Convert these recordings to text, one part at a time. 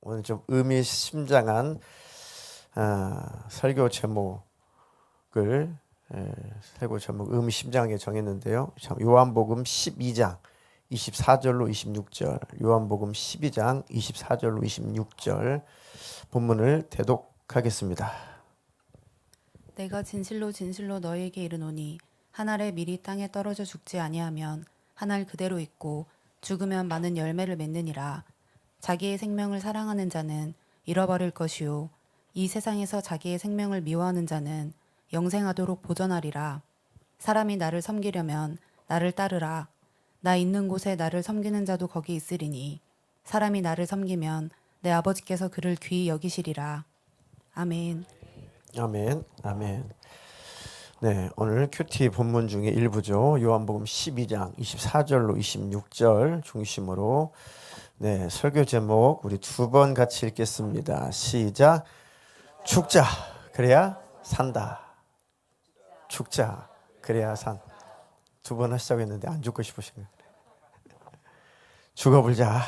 오늘 좀 의미심장한 설교 제목을 의미심장하게 정했는데요. 요한복음 12장 24절로 26절, 요한복음 12장 24절로 26절 본문을 대독하겠습니다. 내가 진실로 진실로 너희에게 이르노니 한 알에 미리 땅에 떨어져 죽지 아니하면 한 알 그대로 있고 죽으면 많은 열매를 맺느니라. 자기의 생명을 사랑하는 자는 잃어버릴 것이요 이 세상에서 자기의 생명을 미워하는 자는 영생하도록 보전하리라. 사람이 나를 섬기려면 나를 따르라. 나 있는 곳에 나를 섬기는 자도 거기 있으리니 사람이 나를 섬기면 내 아버지께서 그를 귀히 여기시리라. 아멘. 아멘, 아멘. 네, 오늘 큐티 본문 중에 일부죠. 요한복음 12장 24절로 26절 중심으로 설교 제목 우리 두 번 같이 읽겠습니다. 시작. 죽자 그래야 산다. 죽자 그래야 산. 두 번 하시자고 했는데 안 죽고 싶으시네요. 죽어보자.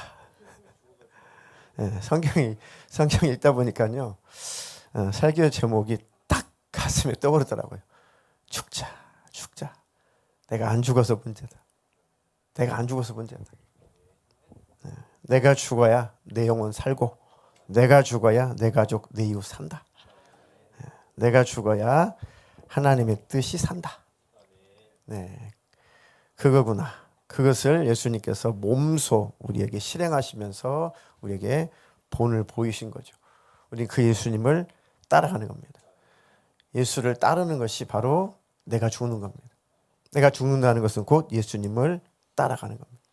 성경 읽다 보니까요. 설교 제목이 딱 가슴에 떠오르더라고요. 죽자. 내가 안 죽어서 문제다. 내가 죽어야 내 영혼 살고, 내가 죽어야 내 가족, 내 이웃 산다. 내가 죽어야 하나님의 뜻이 산다. 네, 그거구나. 그것을 예수님께서 몸소 우리에게 실행하시면서 우리에게 본을 보이신 거죠. 우리 그 예수님을 따라가는 겁니다. 예수를 따르는 것이 바로 내가 죽는 겁니다. 내가 죽는다는 것은 곧 예수님을 따라가는 겁니다.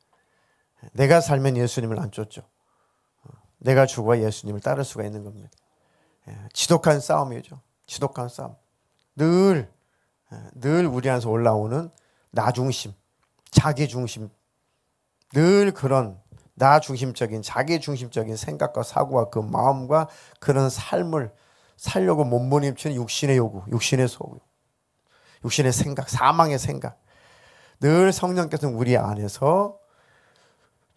내가 살면 예수님을 안 쫓죠. 내가 죽어야 예수님을 따를 수가 있는 겁니다. 지독한 싸움이죠. 지독한 싸움. 늘 우리 안에서 올라오는 나 중심, 자기 중심, 늘 그런 나 중심적인, 자기 중심적인 생각과 사고와 그 마음과 그런 삶을 살려고 몸부림치는 육신의 요구, 육신의 소유, 육신의 생각, 사망의 생각. 늘 성령께서는 우리 안에서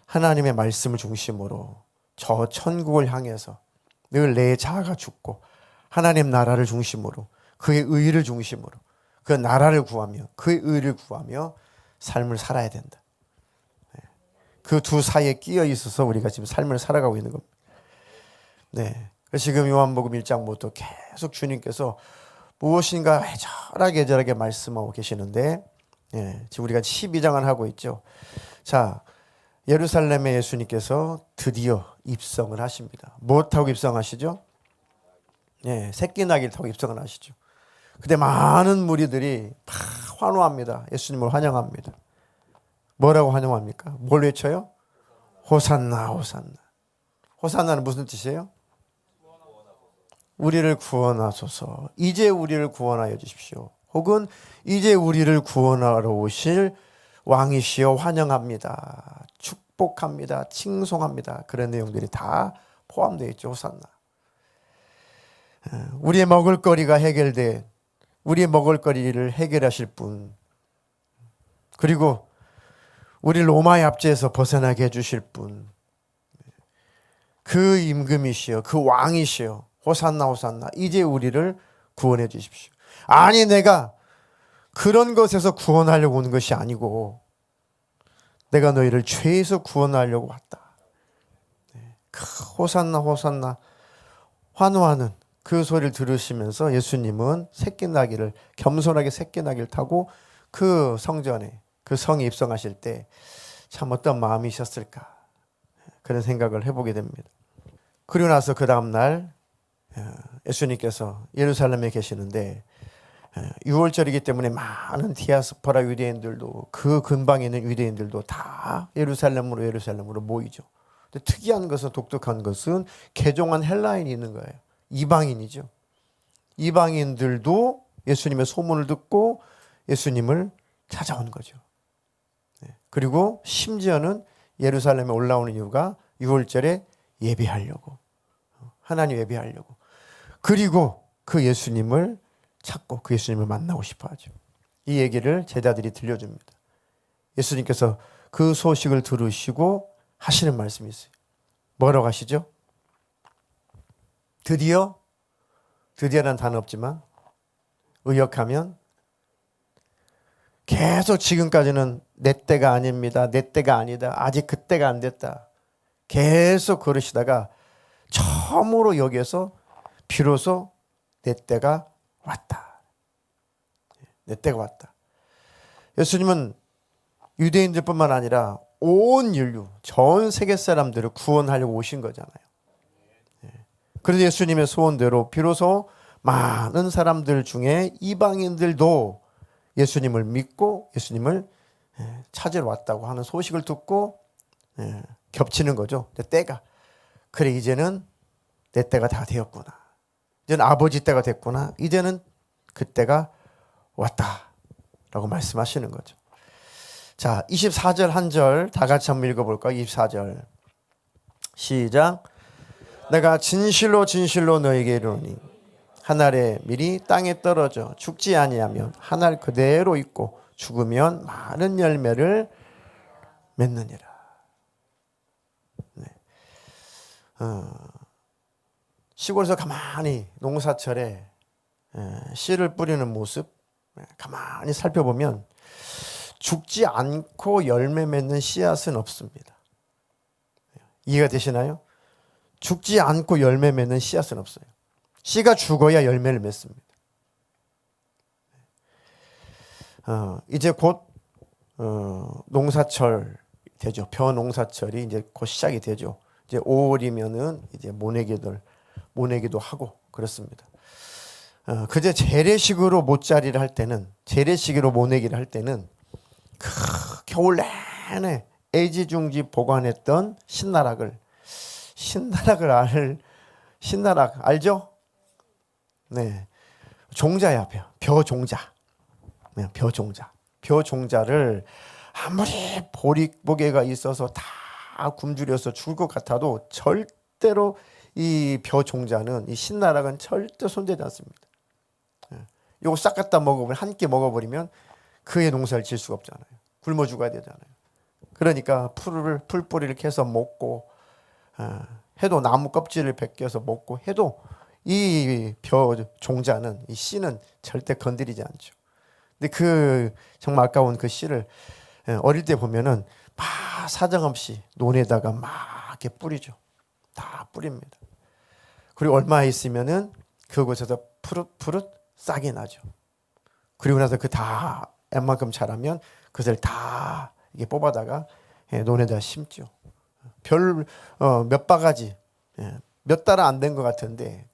하나님의 말씀을 중심으로 저 천국을 향해서 늘 내 자아가 죽고 하나님 나라를 중심으로 그의 의를 중심으로 그 나라를 구하며 그의 의를 구하며 삶을 살아야 된다. 그 두 사이에 끼어 있어서 우리가 지금 삶을 살아가고 있는 겁니다. 네. 지금 요한복음 1장부터 계속 주님께서 무엇인가 애절하게 말씀하고 계시는데, 지금 우리가 12장을 하고 있죠. 자, 예루살렘에 예수님께서 드디어 입성을 하십니다. 뭐 타고 입성하시죠? 새끼 나귀를 타고 입성을 하시죠. 근데 많은 무리들이 환호합니다. 예수님을 환영합니다. 뭐라고 환영합니까? 뭘 외쳐요? 호산나, 호산나. 호산나는 무슨 뜻이에요? 우리를 구원하소서. 이제 우리를 구원하여 주십시오. 혹은 이제 우리를 구원하러 오실 왕이시여 환영합니다. 축복합니다. 칭송합니다. 그런 내용들이 다 포함되어 있죠. 호산나. 우리의 먹을거리가 해결돼 우리의 먹을거리를 해결하실 분, 그리고 우리 로마의 압제에서 벗어나게 해주실 분, 그 임금이시여, 그 왕이시여, 호산나 호산나. 이제 우리를 구원해 주십시오. 아니, 내가 그런 것에서 구원하려고 온 것이 아니고 내가 너희를 죄에서 구원하려고 왔다. 호산나 호산나 환호하는 그 소리를 들으시면서 예수님은 겸손하게 새끼나귀를 타고 그 성전에, 그 성에 입성하실 때 참 어떤 마음이셨을까, 그런 생각을 해보게 됩니다. 그리고 나서 그 다음날 예수님께서 예루살렘에 계시는데, 6월절이기 때문에 많은 디아스포라 유대인들도, 그 근방에 있는 유대인들도 다 예루살렘으로 모이죠. 근데 특이한 것은, 독특한 것은 개종한 헬라인이 있는 거예요. 이방인이죠. 이방인들도 예수님의 소문을 듣고 예수님을 찾아온 거죠. 그리고 심지어는 예루살렘에 올라오는 이유가 6월절에 예배하려고, 하나님 예배하려고, 그리고 그 예수님을 찾고 그 예수님을 만나고 싶어 하죠. 이 얘기를 제자들이 들려줍니다. 예수님께서 그 소식을 들으시고 하시는 말씀이 있어요. 뭐라고 하시죠? 드디어란 단어 없지만 의역하면 계속 지금까지는 내 때가 아닙니다. 내 때가 아니다. 아직 그때가 안 됐다. 계속 그러시다가 처음으로 여기에서 비로소 내 때가 왔다. 내 때가 왔다. 예수님은 유대인들뿐만 아니라 온 인류, 전 세계 사람들을 구원하려고 오신 거잖아요. 그래서 예수님의 소원대로 비로소 많은 사람들 중에 이방인들도 예수님을 믿고 예수님을 찾으러 왔다고 하는 소식을 듣고 겹치는 거죠. 때가. 그래, 이제는 내 때가 다 되었구나. 이제는 아버지 때가 됐구나. 이제는 그 때가 왔다. 라고 말씀하시는 거죠. 자, 24절 한 절 다 같이 한번 읽어볼까요? 24절 시작. 내가 진실로 진실로 너에게 이르노니 한 알의 밀이 땅에 떨어져 죽지 아니하면 한 알 그대로 있고 죽으면 많은 열매를 맺느니라. 네. 시골에서 가만히 농사철에 씨를 뿌리는 모습 가만히 살펴보면 죽지 않고 열매 맺는 씨앗은 없습니다. 이해가 되시나요? 죽지 않고 열매 맺는 씨앗은 없어요. 씨가 죽어야 열매를 맺습니다. 이제 곧 농사철 되죠. 벼농사철이 이제 곧 시작이 되죠. 이제 5월이면은 이제 모내기도 하고 그렇습니다. 그제 재래식으로 못자리를 할 때는, 재래식으로 모내기를 할 때는 겨울 내내 애지중지 보관했던 신나락 알죠? 네, 종자야. 벼종자. 네, 벼종자를 아무리 보릿무게가 있어서 다 굶주려서 죽을 것 같아도 절대로 이 벼종자는, 이 신나락은 절대 손대지 않습니다. 이거 싹 갖다 먹어버리면, 한 끼 먹어버리면 그의 농사를 질 수가 없잖아요. 굶어 죽어야 되잖아요. 그러니까 풀뿌리를 캐서 먹고 해도 나무 껍질을 벗겨서 먹고 해도 이 벼종자는, 이 씨는 절대 건드리지 않죠. 근데 그 정말 아까운 그 씨를 어릴 때 보면은 막 사정없이 논에다가 막 이렇게 뿌리죠. 다 뿌립니다. 그리고 얼마 있으면은 그곳에서 푸릇푸릇 싹이 나죠. 그리고 나서 그 다 웬만큼 자라면 그것을 다 이게 뽑아다가 논에다 심죠. 몇 바가지, 몇 달은 안 된 것 같은데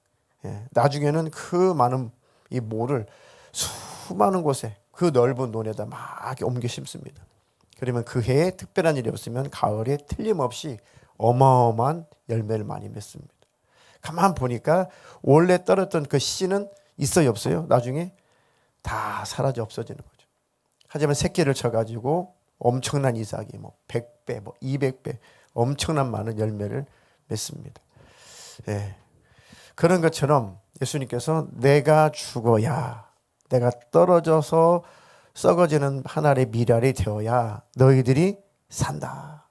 나중에는 그 많은 이 모를 수많은 곳에 그 넓은 논에다 막 이렇게 옮겨 심습니다. 그러면 그 해에 특별한 일이 없으면 가을에 틀림없이 어마어마한 열매를 많이 맺습니다. 가만 보니까 원래 떨었던 그 씨는 있어요, 없어요? 나중에 다 사라져 없어지는 거죠. 하지만 새끼를 쳐가지고 엄청난 이삭이 100배, 200배 엄청난 많은 열매를 맺습니다. 그런 것처럼 예수님께서 내가 죽어야, 내가 떨어져서 썩어지는 한 알의 밀알이 되어야 너희들이 산다.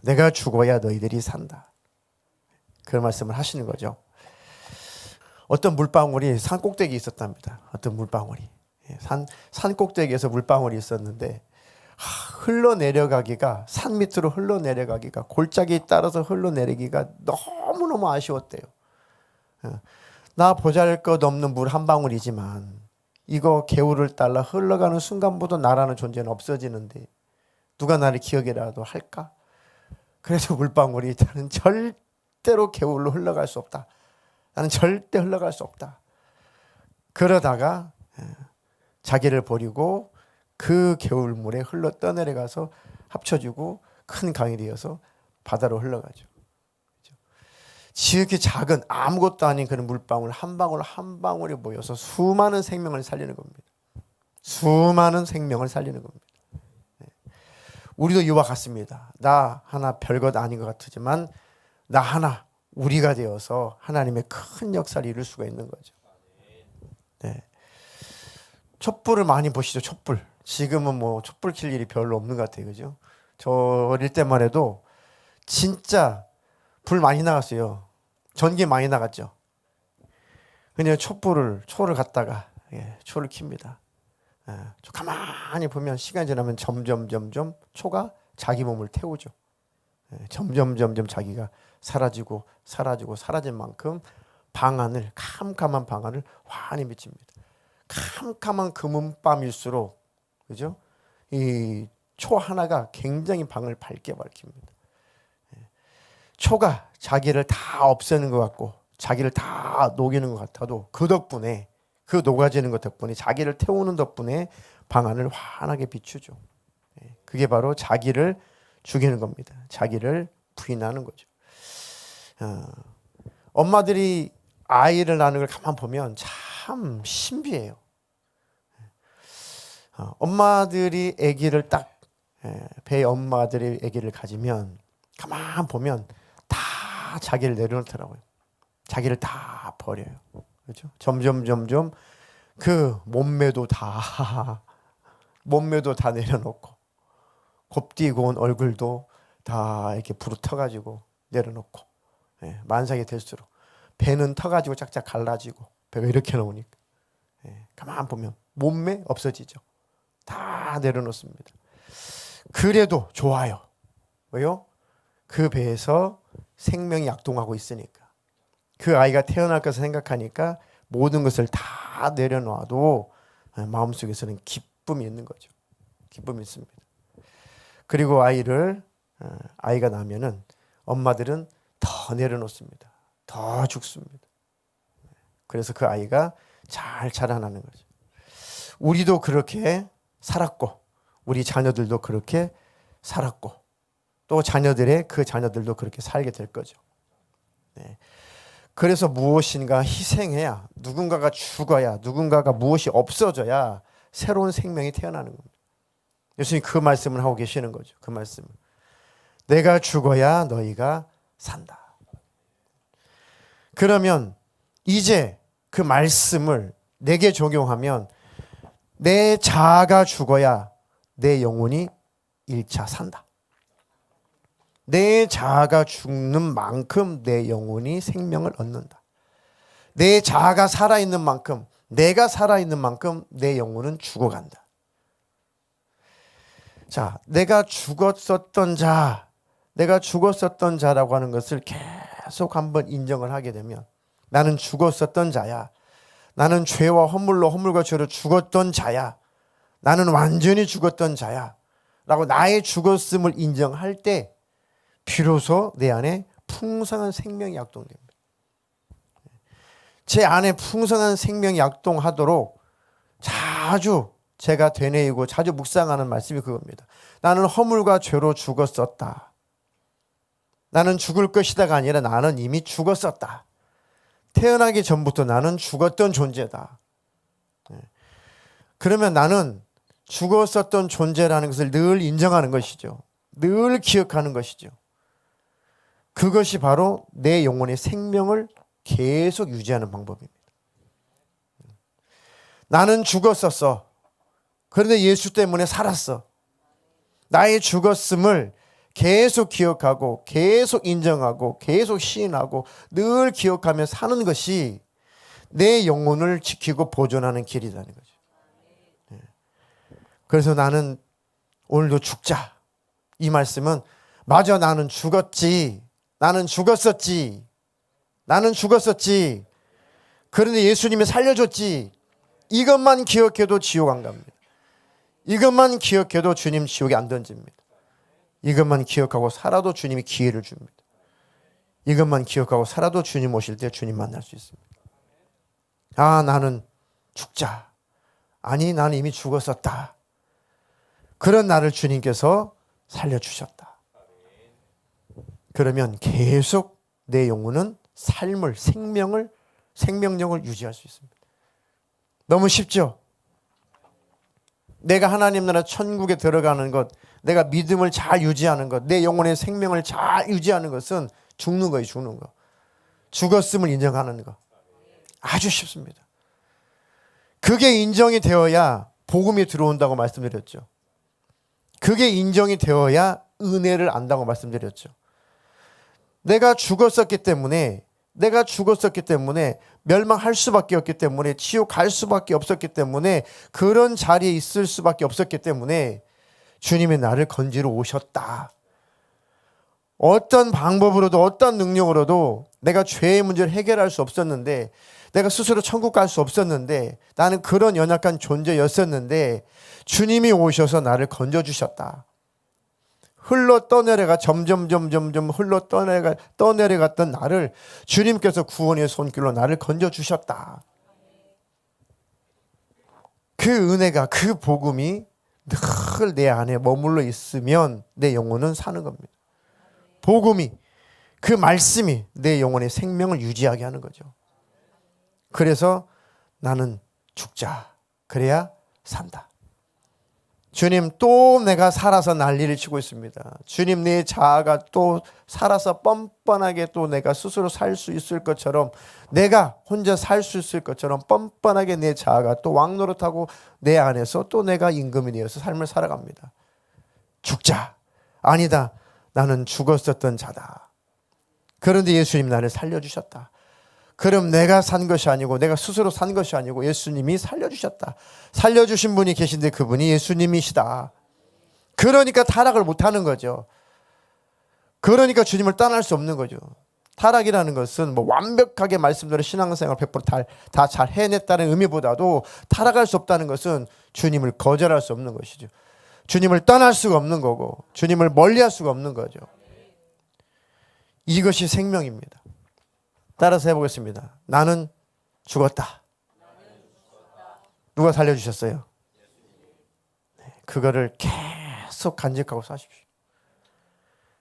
내가 죽어야 너희들이 산다. 그런 말씀을 하시는 거죠. 어떤 물방울이 산 꼭대기에 있었답니다. 어떤 물방울이 산 꼭대기에서 물방울이 있었는데 흘러내려가기가, 산 밑으로 흘러내려가기가, 골짜기 따라서 흘러내리기가 너무너무 아쉬웠대요. 나 보잘것없는 물 한 방울이지만 이거 개울을 따라 흘러가는 순간부터 나라는 존재는 없어지는데 누가 나를 기억이라도 할까? 그래서 물방울이 나는 절대로 개울로 흘러갈 수 없다. 나는 절대 흘러갈 수 없다. 그러다가 자기를 버리고 그 개울물에 흘러 떠내려가서 합쳐지고 큰 강이 되어서 바다로 흘러가죠. 지극히 작은 아무것도 아닌 그런 물방울 한 방울 한 방울이 모여서 수많은 생명을 살리는 겁니다. 수많은 생명을 살리는 겁니다. 우리도 이와 같습니다. 나 하나 별것 아닌 것 같지만 나 하나 우리가 되어서 하나님의 큰 역사를 이룰 수가 있는 거죠. 네. 촛불을 많이 보시죠. 촛불. 지금은 촛불 킬 일이 별로 없는 것 같아요. 그죠? 저 어릴 때만 해도 진짜 불 많이 나갔어요. 전기 많이 나갔죠. 그냥 초를 갖다가 초를 킵니다. 가만히 보면 시간이 지나면 점점 초가 자기 몸을 태우죠. 점점 자기가 사라진 만큼 캄캄한 방안을 환히 비칩니다. 캄캄한 금은밤일수록, 그죠? 이 초 하나가 굉장히 방을 밝게 밝힙니다. 초가 자기를 다 없애는 것 같고 자기를 다 녹이는 것 같아도 그 덕분에, 그 녹아지는 것 덕분에, 자기를 태우는 덕분에 방안을 환하게 비추죠. 그게 바로 자기를 죽이는 겁니다. 자기를 부인하는 거죠. 엄마들이 아이를 낳는 걸 가만 보면 참 신비해요. 엄마들이 아기를 딱, 배에 엄마들이 아기를 가지면 가만 보면 다 자기를 내려놓더라고요. 자기를 다 버려요. 그렇죠? 점점 그 몸매도 다 내려놓고, 곱디고 온 얼굴도 다 이렇게 부르터가지고 내려놓고, 만삭이 될수록 배는 터가지고 짝짝 갈라지고, 배가 이렇게 나오니까 가만 보면 몸매 없어지죠. 다 내려놓습니다. 그래도 좋아요. 왜요? 그 배에서 생명이 약동하고 있으니까. 그 아이가 태어날 것을 생각하니까 모든 것을 다 내려놔도 마음속에서는 기쁨이 있는 거죠. 기쁨이 있습니다. 그리고 아이가 나면은 엄마들은 더 내려놓습니다. 더 죽습니다. 그래서 그 아이가 잘 자라나는 거죠. 우리도 그렇게 살았고, 우리 자녀들도 그렇게 살았고, 또 그 자녀들도 그렇게 살게 될 거죠. 그래서 무엇인가 희생해야, 누군가가 죽어야, 누군가가 무엇이 없어져야 새로운 생명이 태어나는 겁니다. 예수님 그 말씀을 하고 계시는 거죠. 그 말씀을. 내가 죽어야 너희가 산다. 그러면 이제 그 말씀을 내게 적용하면 내 자아가 죽어야 내 영혼이 1차 산다. 내 자아가 죽는 만큼 내 영혼이 생명을 얻는다. 내 자아가 살아있는 만큼, 내가 살아있는 만큼 내 영혼은 죽어간다. 자, 내가 죽었었던 자라고 하는 것을 계속 한번 인정을 하게 되면, 나는 죽었었던 자야. 나는 죄와 허물과 죄로 죽었던 자야. 나는 완전히 죽었던 자야. 라고 나의 죽었음을 인정할 때 비로소 내 안에 풍성한 생명이 약동됩니다. 제 안에 풍성한 생명이 약동하도록 자주 제가 되뇌이고 자주 묵상하는 말씀이 그겁니다. 나는 허물과 죄로 죽었었다. 나는 죽을 것이다가 아니라 나는 이미 죽었었다. 태어나기 전부터 나는 죽었던 존재다. 그러면 나는 죽었었던 존재라는 것을 늘 인정하는 것이죠. 늘 기억하는 것이죠. 그것이 바로 내 영혼의 생명을 계속 유지하는 방법입니다. 나는 죽었었어. 그런데 예수 때문에 살았어. 나의 죽었음을 계속 기억하고 계속 인정하고 계속 시인하고 늘 기억하며 사는 것이 내 영혼을 지키고 보존하는 길이라는 거죠. 그래서 나는 오늘도 죽자. 이 말씀은 맞아, 나는 죽었지. 나는 죽었었지. 그런데 예수님이 살려줬지. 이것만 기억해도 지옥 안 갑니다. 이것만 기억해도 주님 지옥에 안 던집니다. 이것만 기억하고 살아도 주님이 기회를 줍니다. 이것만 기억하고 살아도 주님 오실 때 주님 만날 수 있습니다. 아, 나는 죽자. 아니, 나는 이미 죽었었다. 그런 나를 주님께서 살려주셨다. 그러면 계속 내 영혼은 생명력을 유지할 수 있습니다. 너무 쉽죠? 내가 하나님 나라 천국에 들어가는 것, 내가 믿음을 잘 유지하는 것, 내 영혼의 생명을 잘 유지하는 것은 죽는 거예요, 죽는 거. 죽었음을 인정하는 거. 아주 쉽습니다. 그게 인정이 되어야 복음이 들어온다고 말씀드렸죠. 그게 인정이 되어야 은혜를 안다고 말씀드렸죠. 내가 죽었었기 때문에 내가 죽었었기 때문에 멸망할 수밖에 없기 때문에 지옥 갈 수밖에 없었기 때문에 그런 자리에 있을 수밖에 없었기 때문에 주님이 나를 건지러 오셨다. 어떤 방법으로도 어떤 능력으로도 내가 죄의 문제를 해결할 수 없었는데 내가 스스로 천국 갈 수 없었는데 나는 그런 연약한 존재였었는데 주님이 오셔서 나를 건져주셨다. 흘러 떠내려가 점점 흘러 떠내려갔던 나를 주님께서 구원의 손길로 나를 건져주셨다. 그 은혜가 그 복음이 늘 내 안에 머물러 있으면 내 영혼은 사는 겁니다. 복음이 그 말씀이 내 영혼의 생명을 유지하게 하는 거죠. 그래서 나는 죽자. 그래야 산다. 주님 또 내가 살아서 난리를 치고 있습니다. 주님 내 자아가 또 살아서 뻔뻔하게 또 내가 스스로 살 수 있을 것처럼 내가 혼자 살 수 있을 것처럼 뻔뻔하게 내 자아가 또 왕노릇하고 내 안에서 또 내가 임금이 되어서 삶을 살아갑니다. 죽자. 아니다. 나는 죽었었던 자다. 그런데 예수님 나를 살려주셨다. 그럼 내가 산 것이 아니고 내가 스스로 산 것이 아니고 예수님이 살려주셨다. 살려주신 분이 계신데 그분이 예수님이시다. 그러니까 타락을 못하는 거죠. 그러니까 주님을 떠날 수 없는 거죠. 타락이라는 것은 뭐 완벽하게 말씀대로 신앙생활 100% 다 잘 해냈다는 의미보다도 타락할 수 없다는 것은 주님을 거절할 수 없는 것이죠. 주님을 떠날 수가 없는 거고 주님을 멀리할 수가 없는 거죠. 이것이 생명입니다. 따라서 해보겠습니다. 나는 죽었다. 누가 살려주셨어요? 그거를 계속 간직하고 사십시오.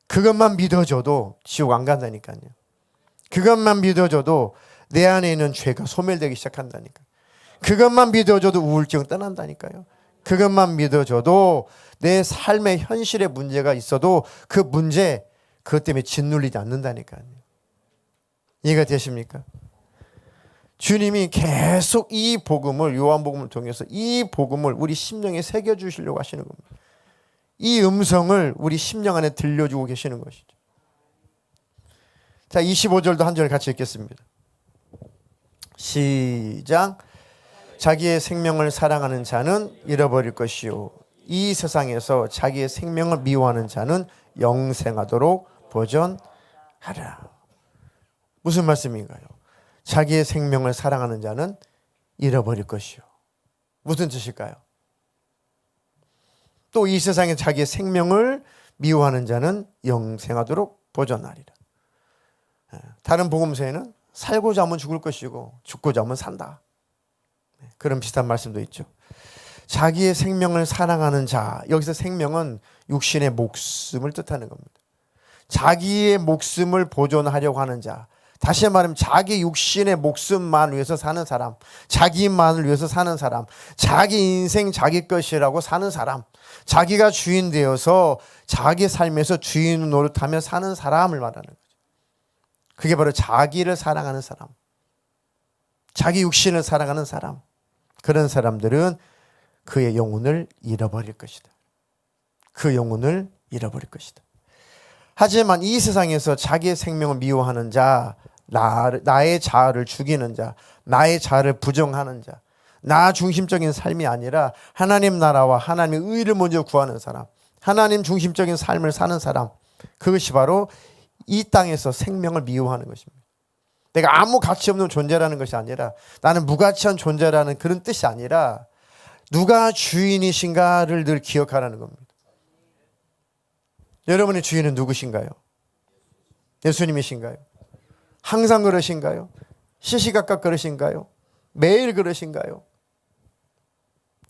그것만 믿어줘도 지옥 안 간다니까요. 그것만 믿어줘도 내 안에 있는 죄가 소멸되기 시작한다니까요. 그것만 믿어줘도 우울증 떠난다니까요. 그것만 믿어줘도 내 삶의 현실에 문제가 있어도 그 문제 그것 때문에 짓눌리지 않는다니까요. 이해가 되십니까? 주님이 계속 이 복음을 요한복음을 통해서 이 복음을 우리 심령에 새겨주시려고 하시는 겁니다. 이 음성을 우리 심령 안에 들려주고 계시는 것이죠. 자, 25절도 한 절 같이 읽겠습니다. 시작. 자기의 생명을 사랑하는 자는 잃어버릴 것이요 이 세상에서 자기의 생명을 미워하는 자는 영생하도록 보존하라. 무슨 말씀인가요? 자기의 생명을 사랑하는 자는 잃어버릴 것이요. 무슨 뜻일까요? 또 이 세상에 자기의 생명을 미워하는 자는 영생하도록 보존하리라. 다른 복음서에는 살고자 하면 죽을 것이고 죽고자 하면 산다. 그런 비슷한 말씀도 있죠. 자기의 생명을 사랑하는 자, 여기서 생명은 육신의 목숨을 뜻하는 겁니다. 자기의 목숨을 보존하려고 하는 자, 다시 말하면 자기 육신의 목숨만 위해서 사는 사람, 자기만을 위해서 사는 사람, 자기 인생 자기 것이라고 사는 사람, 자기가 주인 되어서 자기 삶에서 주인 노릇하며 사는 사람을 말하는 거죠. 그게 바로 자기를 사랑하는 사람, 자기 육신을 사랑하는 사람. 그런 사람들은 그의 영혼을 잃어버릴 것이다. 그 영혼을 잃어버릴 것이다. 하지만 이 세상에서 자기의 생명을 미워하는 자, 나의 자아를 죽이는 자, 나의 자아를 부정하는 자, 나 중심적인 삶이 아니라 하나님 나라와 하나님의 의를 먼저 구하는 사람, 하나님 중심적인 삶을 사는 사람, 그것이 바로 이 땅에서 생명을 미워하는 것입니다. 내가 아무 가치 없는 존재라는 것이 아니라 나는 무가치한 존재라는 그런 뜻이 아니라 누가 주인이신가를 늘 기억하라는 겁니다. 여러분의 주인은 누구신가요? 예수님이신가요? 항상 그러신가요? 시시각각 그러신가요? 매일 그러신가요?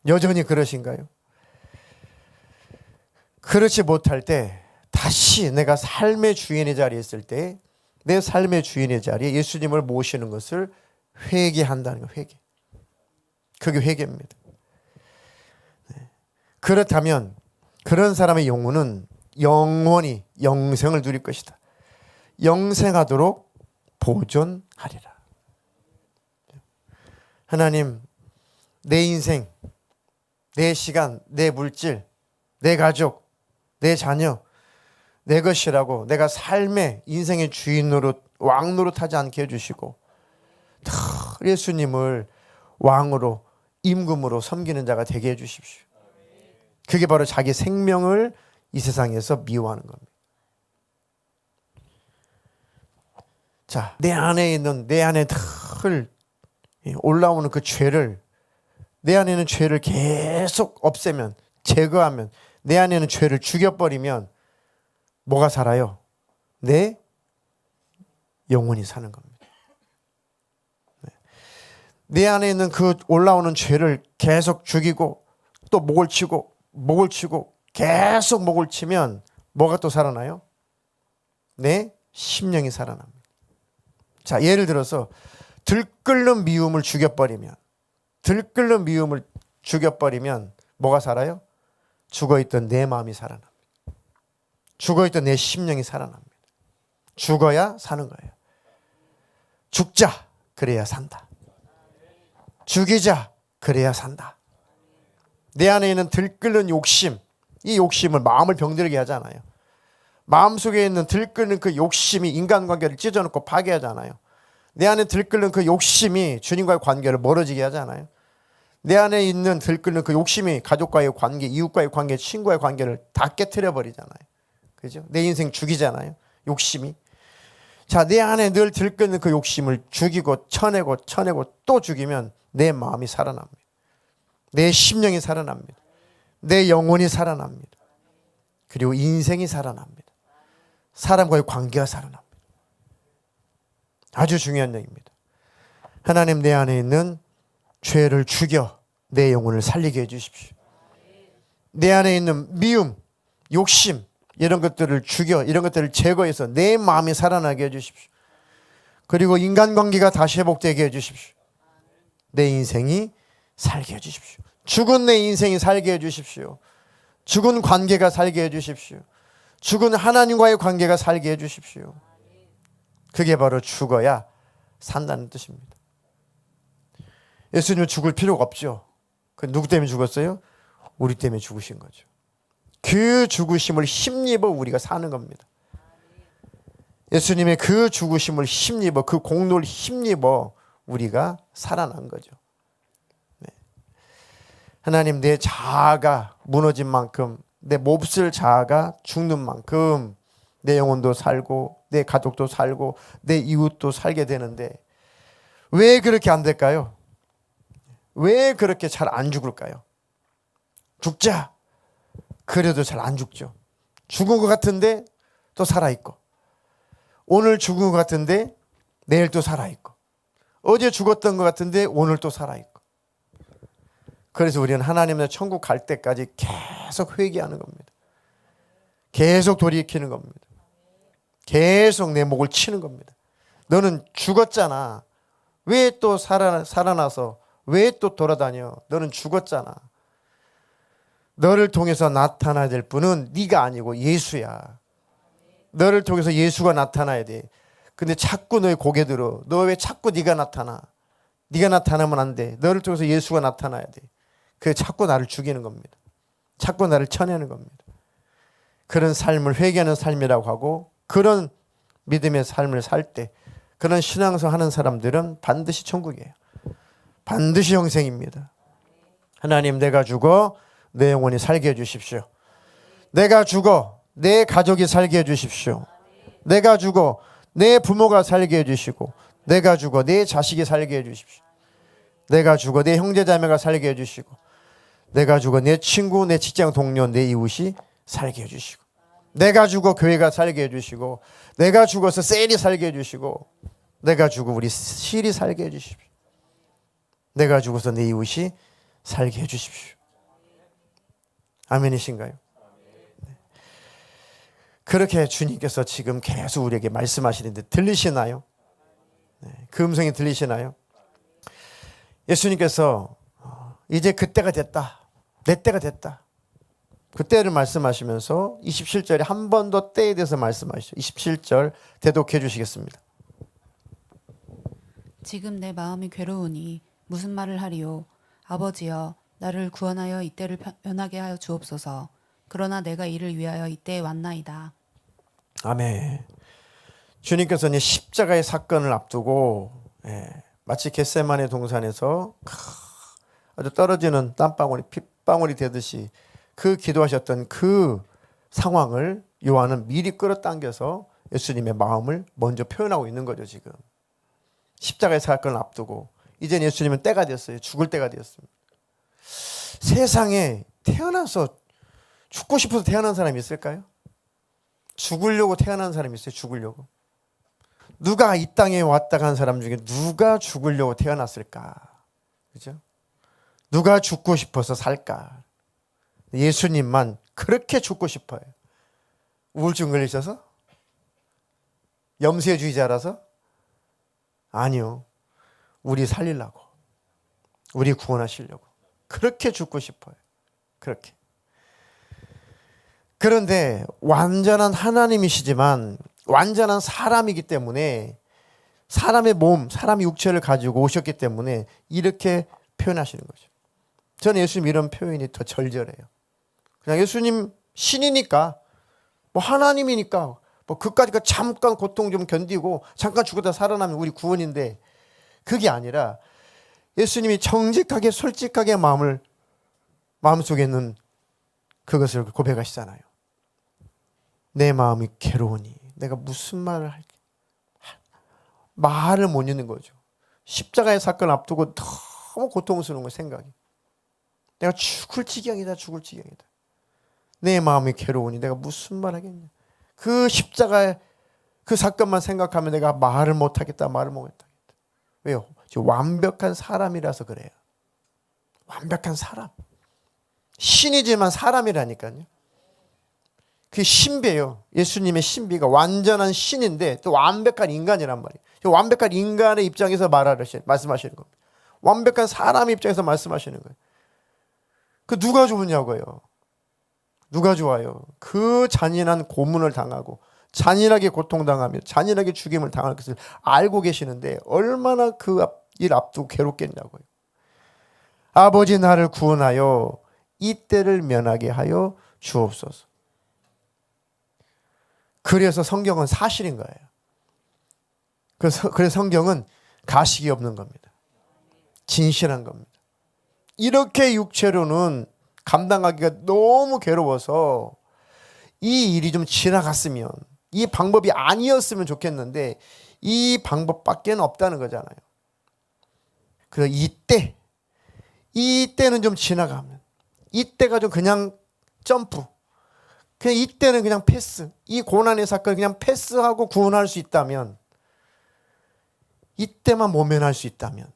여전히 그러신가요? 그렇지 못할 때 다시 내가 삶의 주인의 자리에 있을 때 내 삶의 주인의 자리에 예수님을 모시는 것을 회개한다는 거예요. 회개. 그게 회개입니다. 그렇다면 그런 사람의 영혼은 영원히 영생을 누릴 것이다. 영생하도록 보존하리라. 하나님, 내 인생, 내 시간, 내 물질, 내 가족, 내 자녀, 내 것이라고 내가 삶의 인생의 주인 왕 노릇하지 않게 해주시고 늘 예수님을 왕으로 임금으로 섬기는 자가 되게 해주십시오. 그게 바로 자기 생명을 이 세상에서 미워하는 겁니다. 자, 내 안에 늘 올라오는 그 죄를, 내 안에 있는 죄를 계속 없애면, 제거하면, 내 안에 있는 죄를 죽여버리면 뭐가 살아요? 내 영혼이 사는 겁니다. 내 안에 있는 그 올라오는 죄를 계속 죽이고 또 목을 치고 계속 목을 치면 뭐가 또 살아나요? 내 심령이 살아납니다. 자, 예를 들어서 들끓는 미움을 죽여버리면 뭐가 살아요? 죽어있던 내 마음이 살아납니다. 죽어있던 내 심령이 살아납니다. 죽어야 사는 거예요. 죽자, 그래야 산다. 죽이자, 그래야 산다. 내 안에 있는 들끓는 욕심, 이 욕심을 마음을 병들게 하잖아요. 마음속에 있는 들끓는 그 욕심이 인간관계를 찢어놓고 파괴하잖아요. 내 안에 들끓는 그 욕심이 주님과의 관계를 멀어지게 하잖아요. 내 안에 있는 들끓는 그 욕심이 가족과의 관계, 이웃과의 관계, 친구와의 관계를 다 깨트려 버리잖아요. 그죠? 내 인생 죽이잖아요. 욕심이. 자, 내 안에 늘 들끓는 그 욕심을 죽이고 쳐내고 또 죽이면 내 마음이 살아납니다. 내 심령이 살아납니다. 내 영혼이 살아납니다. 그리고 인생이 살아납니다. 사람과의 관계가 살아납니다. 아주 중요한 얘기입니다. 하나님, 내 안에 있는 죄를 죽여 내 영혼을 살리게 해주십시오. 내 안에 있는 미움, 욕심 이런 것들을 죽여, 이런 것들을 제거해서 내 마음이 살아나게 해주십시오. 그리고 인간관계가 다시 회복되게 해주십시오. 내 인생이 살게 해주십시오. 죽은 내 인생이 살게 해주십시오. 죽은 관계가 살게 해주십시오. 죽은 하나님과의 관계가 살게 해주십시오. 그게 바로 죽어야 산다는 뜻입니다. 예수님은 죽을 필요가 없죠. 그 누구 때문에 죽었어요? 우리 때문에 죽으신 거죠. 그 죽으심을 힘입어 우리가 사는 겁니다. 예수님의 그 죽으심을 힘입어, 그 공로를 힘입어 우리가 살아난 거죠. 네. 하나님, 내 자아가 무너진 만큼, 내 몹쓸 자아가 죽는 만큼 내 영혼도 살고 내 가족도 살고 내 이웃도 살게 되는데 왜 그렇게 안 될까요? 왜 그렇게 잘 안 죽을까요? 죽자. 그래도 잘 안 죽죠. 죽은 것 같은데 또 살아있고, 오늘 죽은 것 같은데 내일 또 살아있고, 어제 죽었던 것 같은데 오늘 또 살아있고. 그래서 우리는 하나님의 천국 갈 때까지 계속 회개하는 겁니다. 계속 돌이키는 겁니다. 계속 내 목을 치는 겁니다. 너는 죽었잖아. 왜 또 살아나서 왜 또 돌아다녀? 너는 죽었잖아. 너를 통해서 나타나야 될 분은 네가 아니고 예수야. 너를 통해서 예수가 나타나야 돼. 근데 자꾸 너의 고개 들어. 너 왜 자꾸 네가 나타나? 네가 나타나면 안 돼. 너를 통해서 예수가 나타나야 돼. 그게 자꾸 나를 죽이는 겁니다. 자꾸 나를 쳐내는 겁니다. 그런 삶을 회개하는 삶이라고 하고, 그런 믿음의 삶을 살 때, 그런 신앙생활 하는 사람들은 반드시 천국이에요. 반드시 영생입니다. 하나님, 내가 죽어 내 영혼이 살게 해주십시오. 내가 죽어 내 가족이 살게 해주십시오. 내가 죽어 내 부모가 살게 해주시고, 내가 죽어 내 자식이 살게 해주십시오. 내가 죽어 내 형제자매가 살게 해주시고, 내가 죽어 내 친구, 내 직장 동료, 내 이웃이 살게 해주시고, 내가 죽어 교회가 살게 해주시고, 내가 죽어서 셀이 살게 해주시고, 내가 죽어 우리 실이 살게 해주십시오. 내가 죽어서 내 이웃이 살게 해주십시오. 아멘이신가요? 네. 그렇게 주님께서 지금 계속 우리에게 말씀하시는데 들리시나요? 네. 그 음성이 들리시나요? 예수님께서 이제 그때가 됐다. 내 때가 됐다. 그 때를 말씀하시면서 27절에 한 번 더 때에 대해서 말씀하시죠. 27절 대독해 주시겠습니다. 지금 내 마음이 괴로우니 무슨 말을 하리요? 아버지여, 나를 구원하여 이때를 변하게 하여 주옵소서. 그러나 내가 이를 위하여 이때에 왔나이다. 아멘. 주님께서는 십자가의 사건을 앞두고 마치 겟세마네 동산에서 아주 떨어지는 땀방울이 핏방울이 되듯이 그 기도하셨던 그 상황을 요한은 미리 끌어당겨서 예수님의 마음을 먼저 표현하고 있는 거죠. 지금 십자가의 사건을 앞두고 이제 예수님은 때가 됐어요. 죽을 때가 되었습니다. 세상에 태어나서 죽고 싶어서 태어난 사람이 있을까요? 죽으려고 태어난 사람이 있어요. 죽으려고. 누가 이 땅에 왔다 간 사람 중에 누가 죽으려고 태어났을까? 그죠? 누가 죽고 싶어서 살까? 예수님만 그렇게 죽고 싶어요. 우울증 걸리셔서? 염세주의자라서? 아니요. 우리 살리려고. 우리 구원하시려고. 그렇게 죽고 싶어요. 그렇게. 그런데 완전한 하나님이시지만 완전한 사람이기 때문에 사람의 몸, 사람의 육체를 가지고 오셨기 때문에 이렇게 표현하시는 거죠. 저는 예수님 이런 표현이 더 절절해요. 그냥 예수님 신이니까 뭐 하나님이니까 뭐 그까짓 잠깐 고통 좀 견디고 잠깐 죽었다 살아나면 우리 구원인데 그게 아니라 예수님이 정직하게 솔직하게 마음속에 있는 그것을 고백하시잖아요. 내 마음이 괴로우니 내가 무슨 말을 할게. 말을 못 잇는 거죠. 십자가의 사건을 앞두고 너무 고통스러운 거 생각이. 내가 죽을 지경이다. 죽을 지경이다. 내 마음이 괴로우니 내가 무슨 말 하겠냐. 그 십자가의 그 사건만 생각하면 내가 말을 못 하겠다. 말을 못 하겠다. 왜요? 완벽한 사람이라서 그래요. 완벽한 사람. 신이지만 사람이라니까요. 그게 신비예요. 예수님의 신비가 완전한 신인데 또 완벽한 인간이란 말이에요. 완벽한 인간의 입장에서 말씀하시는 겁니다. 완벽한 사람의 입장에서 말씀하시는 거예요. 그 누가 좋으냐고요. 누가 좋아요. 그 잔인한 고문을 당하고 잔인하게 고통당하며 잔인하게 죽임을 당할 것을 알고 계시는데 얼마나 그 일 앞두고 괴롭겠냐고요. 아버지 나를 구원하여 이 때를 면하게 하여 주옵소서. 그래서 성경은 사실인 거예요. 그래서 성경은 가식이 없는 겁니다. 진실한 겁니다. 이렇게 육체로는 감당하기가 너무 괴로워서 이 일이 좀 지나갔으면 이 방법이 아니었으면 좋겠는데 이 방법밖에 없다는 거잖아요. 그래서 이때는 좀 지나가면 이때가 좀 그냥 점프 그냥 이때는 그냥 패스 이 고난의 사건을 그냥 패스하고 구원할 수 있다면 이때만 모면할 수 있다면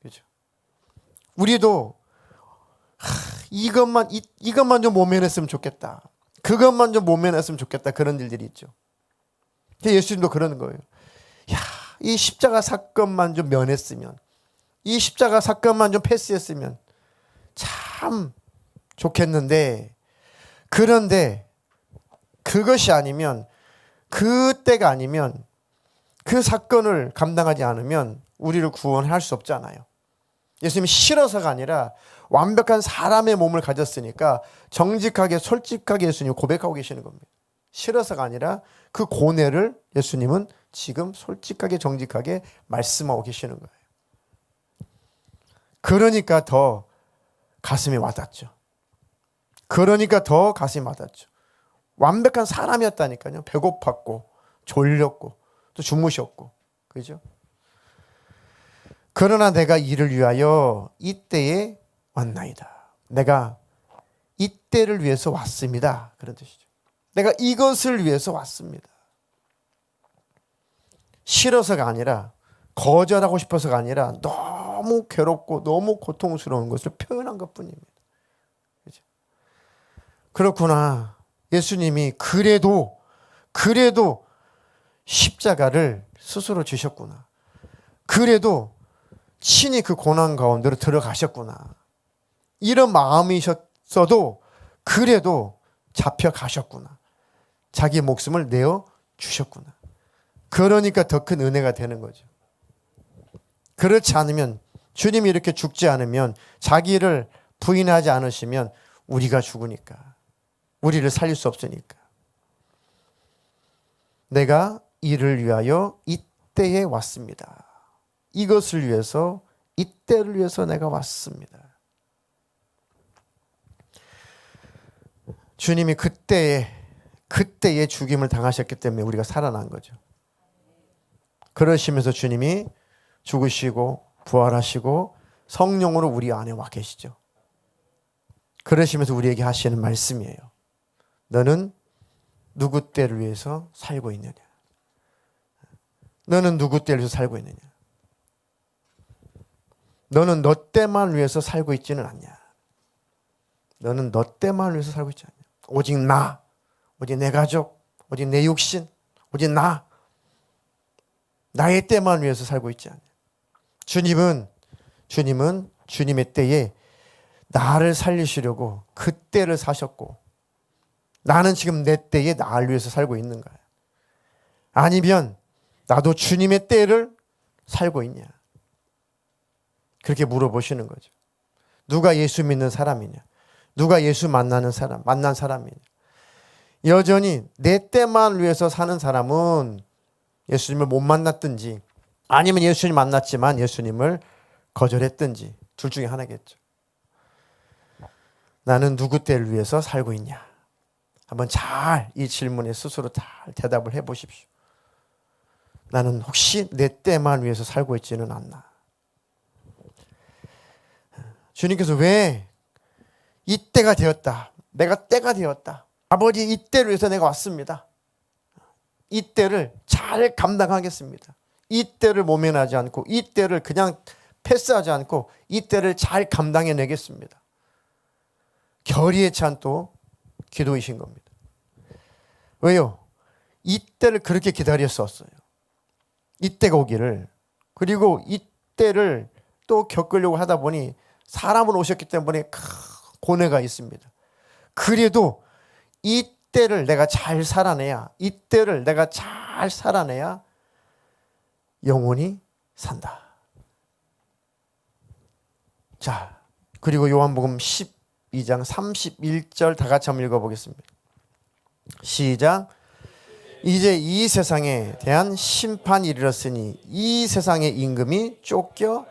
그죠? 우리도 이것만 좀 모면했으면 좋겠다. 그것만 좀 모면했으면 좋겠다. 그런 일들이 있죠. 예수님도 그러는 거예요. 야, 이 십자가 사건만 좀 면했으면 이 십자가 사건만 좀 패스했으면 참 좋겠는데 그런데 그것이 아니면 그때가 아니면 그 사건을 감당하지 않으면 우리를 구원할 수 없잖아요. 예수님이 싫어서가 아니라 완벽한 사람의 몸을 가졌으니까 정직하게 솔직하게 예수님이 고백하고 계시는 겁니다. 싫어서가 아니라 그 고뇌를 예수님은 지금 솔직하게 정직하게 말씀하고 계시는 거예요. 그러니까 더 가슴이 와닿죠. 그러니까 더 가슴이 와닿죠. 완벽한 사람이었다니까요. 배고팠고 졸렸고 또 주무셨고 그죠? 그러나 내가 이를 위하여 이때에 왔나이다. 내가 이때를 위해서 왔습니다. 그런 뜻이죠. 내가 이것을 위해서 왔습니다. 싫어서가 아니라 거절하고 싶어서가 아니라 너무 괴롭고 너무 고통스러운 것을 표현한 것뿐입니다. 그죠? 그렇구나. 예수님이 그래도 십자가를 스스로 지셨구나. 그래도 친히 그 고난 가운데로 들어가셨구나. 이런 마음이셨어도 그래도 잡혀가셨구나. 자기 목숨을 내어 주셨구나. 그러니까 더 큰 은혜가 되는 거죠. 그렇지 않으면 주님이 이렇게 죽지 않으면 자기를 부인하지 않으시면 우리가 죽으니까 우리를 살릴 수 없으니까 내가 일을 위하여 이때에 왔습니다. 이것을 위해서, 이때를 위해서 내가 왔습니다. 주님이 그때에 죽임을 당하셨기 때문에 우리가 살아난 거죠. 그러시면서 주님이 죽으시고 부활하시고 성령으로 우리 안에 와 계시죠. 그러시면서 우리에게 하시는 말씀이에요. 너는 누구 때를 위해서 살고 있느냐? 너는 누구 때를 위해서 살고 있느냐? 너는 너 때만 위해서 살고 있지는 않냐? 너는 너 때만 위해서 살고 있지 않냐? 오직 나, 오직 내 가족, 오직 내 육신, 오직 나의 때만 위해서 살고 있지 않냐? 주님은 주님의 때에 나를 살리시려고 그 때를 사셨고, 나는 지금 내 때에 나를 위해서 살고 있는 거야. 아니면 나도 주님의 때를 살고 있냐? 그렇게 물어보시는 거죠. 누가 예수 믿는 사람이냐? 누가 예수 만난 사람이냐? 여전히 내 때만 위해서 사는 사람은 예수님을 못 만났든지, 아니면 예수님 만났지만 예수님을 거절했든지, 둘 중에 하나겠죠. 나는 누구 때를 위해서 살고 있냐? 한번 잘 이 질문에 스스로 잘 대답을 해보십시오. 나는 혹시 내 때만 위해서 살고 있지는 않나? 주님께서 왜 이때가 되었다, 내가 때가 되었다, 아버지 이때를 위해서 내가 왔습니다, 이때를 잘 감당하겠습니다, 이때를 모면하지 않고, 이때를 그냥 패스하지 않고 이때를 잘 감당해내겠습니다, 결의에 찬 또 기도이신 겁니다. 왜요? 이때를 그렇게 기다렸었어요. 이때가 오기를. 그리고 이때를 또 겪으려고 하다 보니 사람으로 오셨기 때문에 고뇌가 있습니다. 그래도 이때를 내가 잘 살아내야, 이때를 내가 잘 살아내야 영원히 산다. 자, 그리고 요한복음 12장 31절 다 같이 한번 읽어보겠습니다. 시작. 이제 이 세상에 대한 심판이 이르렀으니 이 세상의 임금이 쫓겨나리라.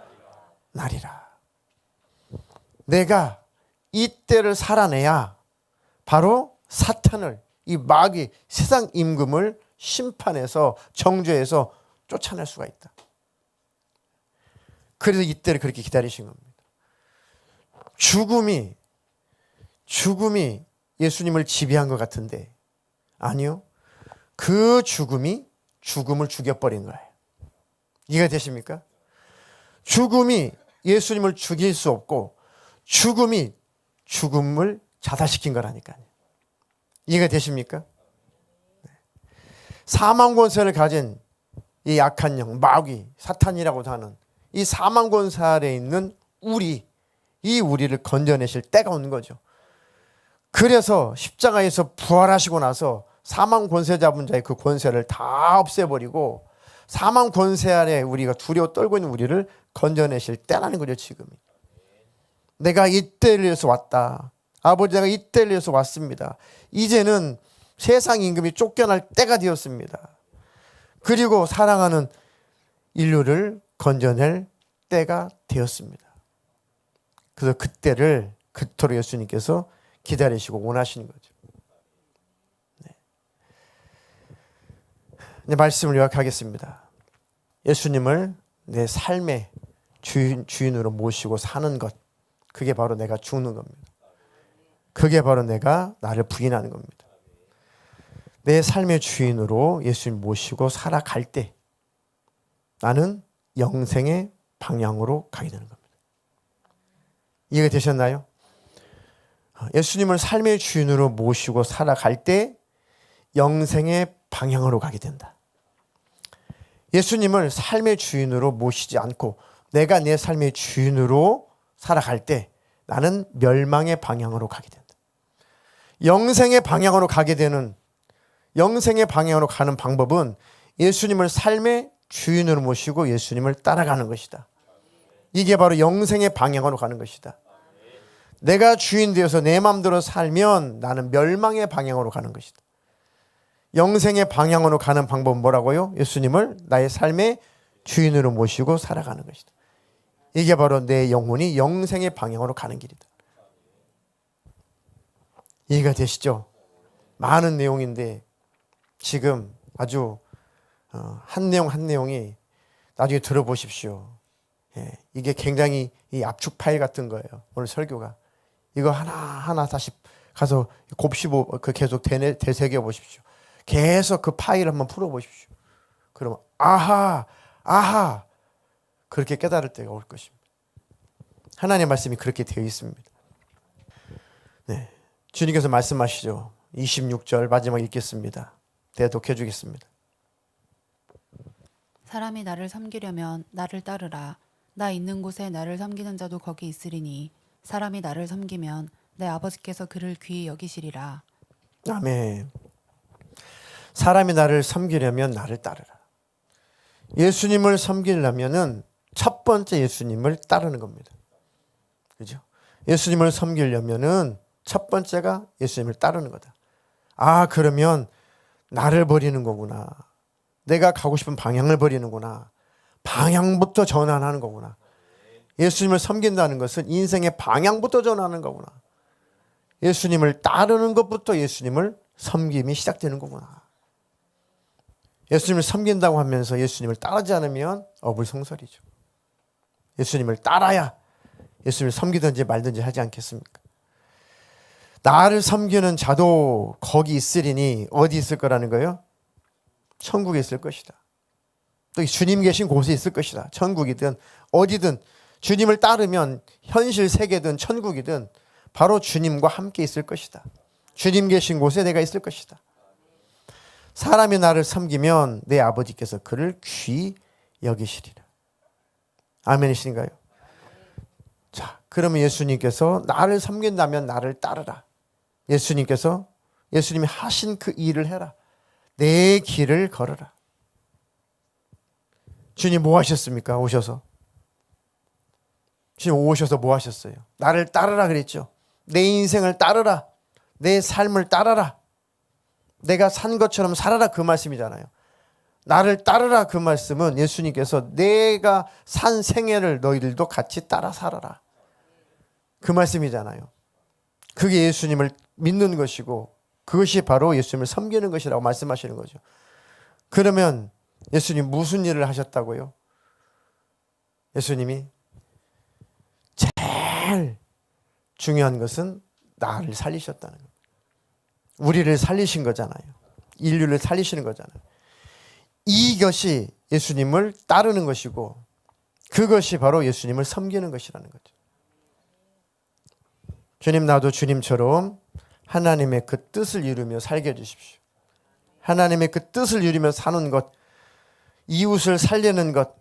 내가 이때를 살아내야 바로 사탄을, 이 마귀, 세상 임금을 심판해서, 정죄해서 쫓아낼 수가 있다. 그래서 이때를 그렇게 기다리신 겁니다. 죽음이 예수님을 지배한 것 같은데, 아니요. 그 죽음을 죽여버린 거예요. 이해가 되십니까? 죽음이 예수님을 죽일 수 없고, 죽음이 죽음을 자살시킨 거라니까요. 이해가 되십니까? 사망 권세를 가진 이 악한 영, 마귀, 사탄이라고 하는 이 사망 권세 아래에 있는 이 우리를 건져내실 때가 오는 거죠. 그래서 십자가에서 부활하시고 나서 사망 권세 잡은 자의 그 권세를 다 없애버리고, 사망 권세 아래 우리가 두려워 떨고 있는 우리를 건져내실 때라는 거죠. 지금이 내가 이때를 위해서 왔다, 아버지 내가 이때를 위해서 왔습니다. 이제는 세상 임금이 쫓겨날 때가 되었습니다. 그리고 사랑하는 인류를 건져낼 때가 되었습니다. 그래서 그때를 그토록 예수님께서 기다리시고 원하시는 거죠. 네, 말씀을 요약하겠습니다. 예수님을 내 삶의 주인으로 모시고 사는 것, 그게 바로 내가 죽는 겁니다. 그게 바로 내가 나를 부인하는 겁니다. 내 삶의 주인으로 예수님 모시고 살아갈 때 나는 영생의 방향으로 가게 되는 겁니다. 이해가 되셨나요? 예수님을 삶의 주인으로 모시고 살아갈 때 영생의 방향으로 가게 된다. 예수님을 삶의 주인으로 모시지 않고 내가 내 삶의 주인으로 살아갈 때 나는 멸망의 방향으로 가게 된다. 영생의 방향으로 가는 방법은 예수님을 삶의 주인으로 모시고 예수님을 따라가는 것이다. 이게 바로 영생의 방향으로 가는 것이다. 내가 주인 되어서 내 마음대로 살면 나는 멸망의 방향으로 가는 것이다. 영생의 방향으로 가는 방법은 뭐라고요? 예수님을 나의 삶의 주인으로 모시고 살아가는 것이다. 이게 바로 내 영혼이 영생의 방향으로 가는 길이다. 이해가 되시죠? 많은 내용인데 지금 아주 한 내용 한 내용이 나중에 들어보십시오. 이게 굉장히 이 압축 파일 같은 거예요. 오늘 설교가. 이거 하나하나 다시 가서 곱씹어 계속 되새겨 보십시오. 계속 그 파일을 한번 풀어 보십시오. 그러면 아하 그렇게 깨달을 때가 올 것입니다. 하나님의 말씀이 그렇게 되어 있습니다. 네, 주님께서 말씀하시죠. 26절 마지막 읽겠습니다. 대독해 주겠습니다. 사람이 나를 섬기려면 나를 따르라. 나 있는 곳에 나를 섬기는 자도 거기 있으리니 사람이 나를 섬기면 내 아버지께서 그를 귀히 여기시리라. 아멘. 사람이 나를 섬기려면 나를 따르라. 예수님을 섬기려면은 첫 번째 예수님을 따르는 겁니다. 그죠? 예수님을 섬기려면은 첫 번째가 예수님을 따르는 거다. 그러면 나를 버리는 거구나. 내가 가고 싶은 방향을 버리는구나. 방향부터 전환하는 거구나. 예수님을 섬긴다는 것은 인생의 방향부터 전환하는 거구나. 예수님을 따르는 것부터 예수님을 섬김이 시작되는 거구나. 예수님을 섬긴다고 하면서 예수님을 따르지 않으면 어불성설이죠. 예수님을 따라야 예수님을 섬기든지 말든지 하지 않겠습니까? 나를 섬기는 자도 거기 있으리니 어디 있을 거라는 거예요? 천국에 있을 것이다. 또 주님 계신 곳에 있을 것이다. 천국이든 어디든 주님을 따르면 현실 세계든 천국이든 바로 주님과 함께 있을 것이다. 주님 계신 곳에 내가 있을 것이다. 사람이 나를 섬기면 내 아버지께서 그를 귀히 여기시리라. 아멘이신가요? 자, 그러면 예수님께서 나를 섬긴다면 나를 따르라. 예수님이 하신 그 일을 해라. 내 길을 걸어라. 주님 뭐 하셨습니까? 오셔서. 주님 오셔서 뭐 하셨어요? 나를 따르라 그랬죠. 내 인생을 따르라. 내 삶을 따르라. 내가 산 것처럼 살아라 그 말씀이잖아요. 나를 따르라 그 말씀은 예수님께서 내가 산 생애를 너희들도 같이 따라 살아라. 그 말씀이잖아요. 그게 예수님을 믿는 것이고 그것이 바로 예수님을 섬기는 것이라고 말씀하시는 거죠. 그러면 예수님 무슨 일을 하셨다고요? 예수님이 제일 중요한 것은 나를 살리셨다는 거예요. 우리를 살리신 거잖아요. 인류를 살리시는 거잖아요. 이것이 예수님을 따르는 것이고 그것이 바로 예수님을 섬기는 것이라는 거죠. 주님, 나도 주님처럼 하나님의 그 뜻을 이루며 살게 해주십시오. 하나님의 그 뜻을 이루며 사는 것, 이웃을 살리는 것,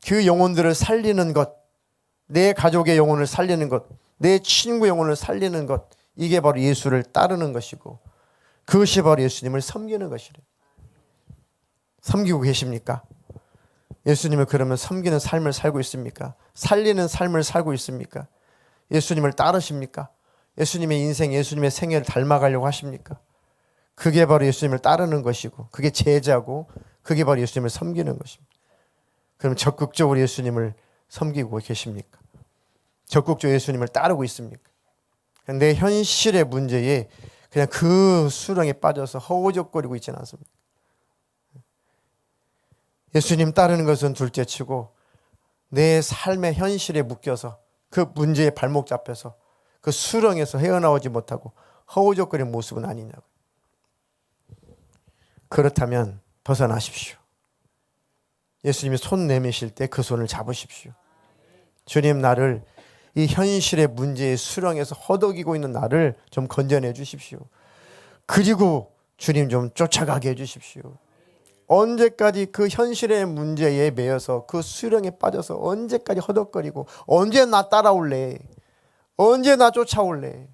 그 영혼들을 살리는 것, 내 가족의 영혼을 살리는 것, 내 친구 영혼을 살리는 것, 이게 바로 예수를 따르는 것이고 그것이 바로 예수님을 섬기는 것이래요. 섬기고 계십니까? 예수님을 그러면 섬기는 삶을 살고 있습니까? 살리는 삶을 살고 있습니까? 예수님을 따르십니까? 예수님의 인생, 예수님의 생애를 닮아가려고 하십니까? 그게 바로 예수님을 따르는 것이고 그게 제자고 그게 바로 예수님을 섬기는 것입니다. 그럼 적극적으로 예수님을 섬기고 계십니까? 적극적으로 예수님을 따르고 있습니까? 내 현실의 문제에 그냥 그 수렁에 빠져서 허우적거리고 있지는 않습니다. 예수님 따르는 것은 둘째치고 내 삶의 현실에 묶여서 그 문제에 발목 잡혀서 그 수렁에서 헤어나오지 못하고 허우적거리는 모습은 아니냐고. 그렇다면 벗어나십시오. 예수님이 손 내미실 때 그 손을 잡으십시오. 주님, 나를 이 현실의 문제의 수렁에서 허덕이고 있는 나를 좀 건져내 주십시오. 그리고 주님 좀 쫓아가게 해 주십시오. 언제까지 그 현실의 문제에 매여서 그 수렁에 빠져서 언제까지 허덕거리고 언제 나 따라올래? 언제 나 쫓아올래?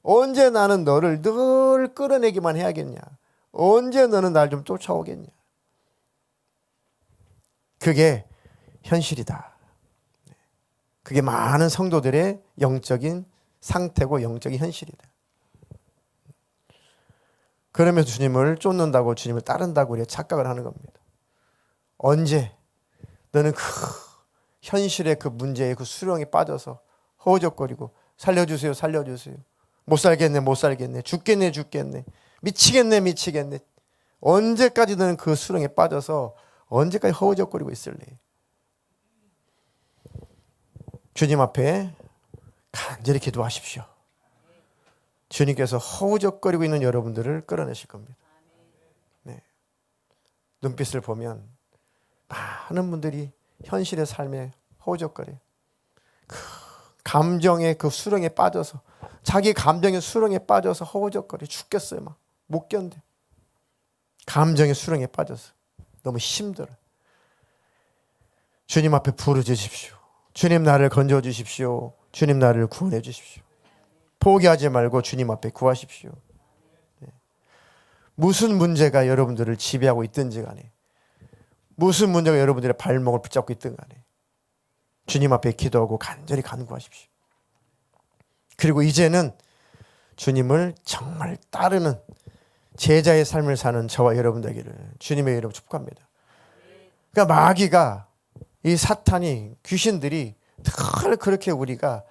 언제 나는 너를 늘 끌어내기만 해야겠냐? 언제 너는 날 좀 쫓아오겠냐? 그게 현실이다. 그게 많은 성도들의 영적인 상태고 영적인 현실이다. 그러면서 주님을 쫓는다고, 주님을 따른다고 우리가 착각을 하는 겁니다. 언제 너는 그 현실의 그 문제의 그 수렁에 빠져서 허우적거리고 살려주세요, 살려주세요. 못 살겠네, 못 살겠네. 죽겠네, 죽겠네. 미치겠네, 미치겠네. 언제까지 너는 그 수렁에 빠져서 언제까지 허우적거리고 있을래? 주님 앞에 간절히 기도하십시오. 주님께서 허우적거리고 있는 여러분들을 끌어내실 겁니다. 네. 눈빛을 보면 많은 분들이 현실의 삶에 허우적거려요. 그 감정의 그 수렁에 빠져서, 자기 감정의 수렁에 빠져서 허우적거려 죽겠어요. 막 못 견뎌. 감정의 수렁에 빠져서 너무 힘들어. 주님 앞에 부르짖으십시오. 주님 나를 건져 주십시오. 주님 나를 구원해 주십시오. 포기하지 말고 주님 앞에 구하십시오. 네. 무슨 문제가 여러분들을 지배하고 있든지 간에, 무슨 문제가 여러분들의 발목을 붙잡고 있든 간에 주님 앞에 기도하고 간절히 간구하십시오. 그리고 이제는 주님을 정말 따르는 제자의 삶을 사는 저와 여러분들에게를 주님의 이름으로 축복합니다. 그러니까 마귀가, 이 사탄이, 귀신들이 늘 그렇게 우리가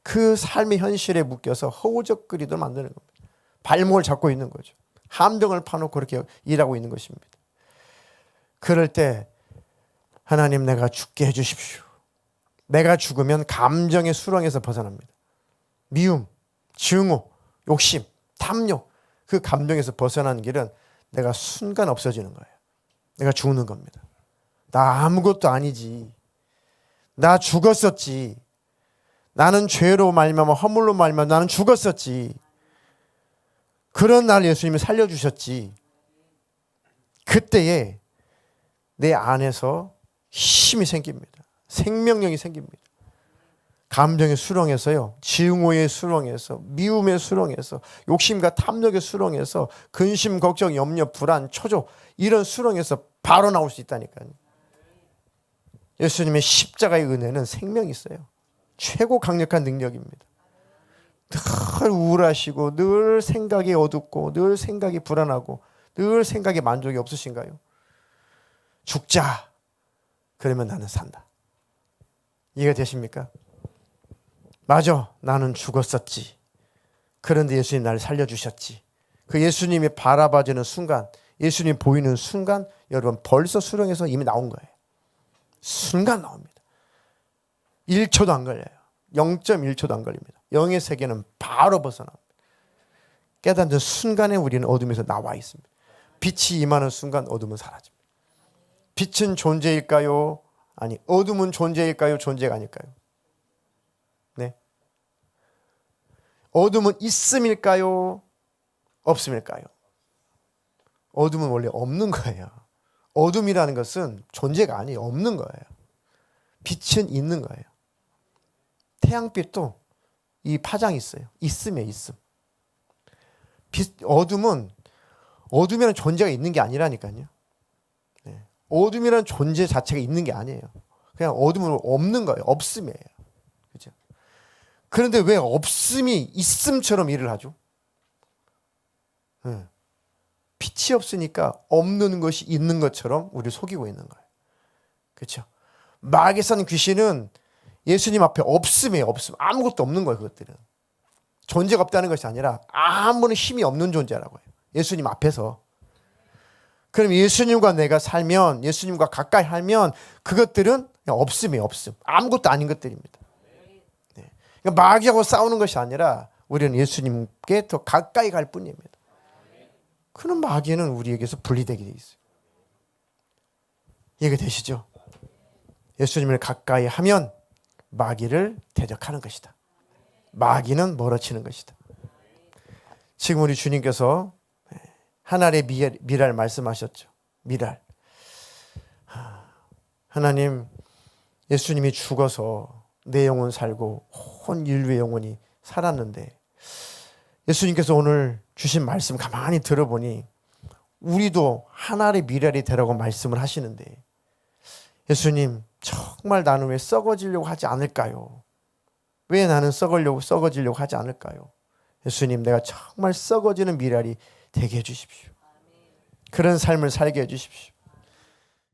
그 삶의 현실에 묶여서 허우적거리도록 만드는 겁니다. 발목을 잡고 있는 거죠. 함정을 파놓고 그렇게 일하고 있는 것입니다. 그럴 때 하나님, 내가 죽게 해주십시오. 내가 죽으면 감정의 수렁에서 벗어납니다. 미움, 증오, 욕심, 탐욕, 그 감정에서 벗어나는 길은 내가 순간 없어지는 거예요. 내가 죽는 겁니다. 나 아무것도 아니지. 나 죽었었지. 나는 죄로 말미암아, 허물로 말미암아 나는 죽었었지. 그런 날 예수님이 살려주셨지. 그때에 내 안에서 힘이 생깁니다. 생명력이 생깁니다. 감정의 수렁에서요, 증오의 수렁에서, 미움의 수렁에서, 욕심과 탐욕의 수렁에서, 근심, 걱정, 염려, 불안, 초조, 이런 수렁에서 바로 나올 수 있다니까요. 예수님의 십자가의 은혜는 생명이 있어요. 최고 강력한 능력입니다. 늘 우울하시고, 늘 생각이 어둡고, 늘 생각이 불안하고, 늘 생각에 만족이 없으신가요? 죽자. 그러면 나는 산다. 이해가 되십니까? 맞아, 나는 죽었었지. 그런데 예수님 나를 살려주셨지. 그 예수님이 바라봐주는 순간, 예수님 보이는 순간, 여러분 벌써 수렁에서 이미 나온 거예요. 순간 나옵니다. 1초도 안 걸려요. 0.1초도 안 걸립니다. 영의 세계는 바로 벗어납니다. 깨닫는 순간에 우리는 어둠에서 나와 있습니다. 빛이 임하는 순간 어둠은 사라집니다. 빛은 존재일까요? 아니, 어둠은 존재일까요? 존재가 아닐까요? 네. 어둠은 있음일까요? 없음일까요? 어둠은 원래 없는 거예요. 어둠이라는 것은 존재가 아니에요. 없는 거예요. 빛은 있는 거예요. 태양빛도 이 파장이 있어요. 있음에 있음. 어둠이라는 존재가 있는 게 아니라니까요. 네. 어둠이라는 존재 자체가 있는 게 아니에요. 그냥 어둠은 없는 거예요. 없음이에요. 그죠? 그런데 왜 없음이 있음처럼 일을 하죠? 네. 빛이 없으니까 없는 것이 있는 것처럼 우리를 속이고 있는 거예요. 그렇죠? 마귀에 사는 귀신은 예수님 앞에 없음이에요. 없음. 아무것도 없는 거예요. 그것들은. 존재가 없다는 것이 아니라 아무런 힘이 없는 존재라고 해요. 예수님 앞에서. 그럼 예수님과 내가 살면, 예수님과 가까이 하면 그것들은 그냥 없음이에요. 없음. 아무것도 아닌 것들입니다. 네. 그러니까 마귀하고 싸우는 것이 아니라 우리는 예수님께 더 가까이 갈 뿐입니다. 그런 마귀는 우리에게서 분리되게 돼 있어요. 이해가 되시죠? 예수님을 가까이 하면 마귀를 대적하는 것이다. 마귀는 멀어지는 것이다. 지금 우리 주님께서 하나님의 미랄 말씀하셨죠. 미랄. 하나님, 예수님이 죽어서 내 영혼 살고 온 인류의 영혼이 살았는데 예수님께서 오늘 주신 말씀 가만히 들어보니 우리도 하나님의 미랄이 되라고 말씀을 하시는데 예수님, 정말 나는 왜 썩어지려고 하지 않을까요? 왜 나는 썩어지려고 하지 않을까요? 예수님, 내가 정말 썩어지는 미랄이 되게 해주십시오. 그런 삶을 살게 해주십시오.